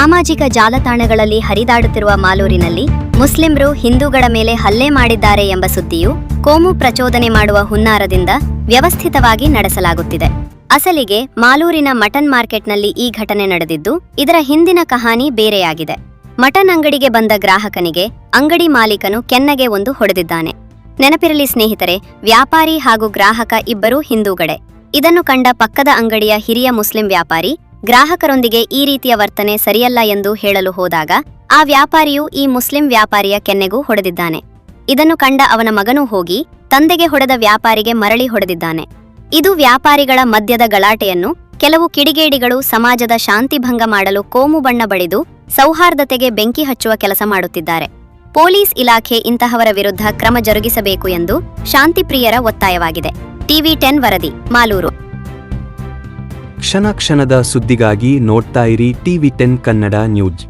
ಸಾಮಾಜಿಕ ಜಾಲತಾಣಗಳಲ್ಲಿ ಹರಿದಾಡುತ್ತಿರುವ ಮಾಲೂರಿನಲ್ಲಿ ಮುಸ್ಲಿಂರು ಹಿಂದೂಗಳ ಮೇಲೆ ಹಲ್ಲೆ ಮಾಡಿದ್ದಾರೆ ಎಂಬ ಸುದ್ದಿಯು ಕೋಮು ಪ್ರಚೋದನೆ ಮಾಡುವ ಹುನ್ನಾರದಿಂದ ವ್ಯವಸ್ಥಿತವಾಗಿ ನಡೆಸಲಾಗುತ್ತಿದೆ. ಅಸಲಿಗೆ ಮಾಲೂರಿನ ಮಟನ್ ಮಾರ್ಕೆಟ್ನಲ್ಲಿ ಈ ಘಟನೆ ನಡೆದಿದ್ದು, ಇದರ ಹಿಂದಿನ ಕಹಾನಿ ಬೇರೆಯಾಗಿದೆ. ಮಟನ್ ಅಂಗಡಿಗೆ ಬಂದ ಗ್ರಾಹಕನಿಗೆ ಅಂಗಡಿ ಮಾಲೀಕನು ಕೆನ್ನೆಗೆ ಒಂದು ಹೊಡೆದಿದ್ದಾನೆ. ನೆನಪಿರಲಿ ಸ್ನೇಹಿತರೆ, ವ್ಯಾಪಾರಿ ಹಾಗೂ ಗ್ರಾಹಕ ಇಬ್ಬರೂ ಹಿಂದೂಗಳೇ. ಇದನ್ನು ಕಂಡ ಪಕ್ಕದ ಅಂಗಡಿಯ ಹಿರಿಯ ಮುಸ್ಲಿಂ ವ್ಯಾಪಾರಿ ಗ್ರಾಹಕರೊಂದಿಗೆ ಈ ರೀತಿಯ ವರ್ತನೆ ಸರಿಯಲ್ಲ ಎಂದು ಹೇಳಲು ಹೋದಾಗ ಆ ವ್ಯಾಪಾರಿಯು ಈ ಮುಸ್ಲಿಂ ವ್ಯಾಪಾರಿಯ ಕೆನ್ನೆಗೂ ಹೊಡೆದಿದ್ದಾನೆ. ಇದನ್ನು ಕಂಡ ಅವನ ಮಗನೂ ಹೋಗಿ ತಂದೆಗೆ ಹೊಡೆದ ವ್ಯಾಪಾರಿಗೆ ಮರಳಿ ಹೊಡೆದಿದ್ದಾನೆ. ಇದು ವ್ಯಾಪಾರಿಗಳ ಮಧ್ಯದ ಗಲಾಟೆಯನ್ನು ಕೆಲವು ಕಿಡಿಗೇಡಿಗಳು ಸಮಾಜದ ಶಾಂತಿಭಂಗ ಮಾಡಲು ಕೋಮು ಬಣ್ಣ ಬಳಿದು ಸೌಹಾರ್ದತೆಗೆ ಬೆಂಕಿ ಹಚ್ಚುವ ಕೆಲಸ ಮಾಡುತ್ತಿದ್ದಾರೆ. ಪೊಲೀಸ್ ಇಲಾಖೆ ಇಂತಹವರ ವಿರುದ್ಧ ಕ್ರಮ ಜರುಗಿಸಬೇಕು ಎಂದು ಶಾಂತಿಪ್ರಿಯರ ಒತ್ತಾಯವಾಗಿದೆ. TV10 ವರದಿ, ಮಾಲೂರು. ಕ್ಷಣ ಕ್ಷಣದ ಸುದ್ದಿಗಾಗಿ ನೋಡ್ತಾ ಇರಿ TV10 ಕನ್ನಡ ನ್ಯೂಸ್.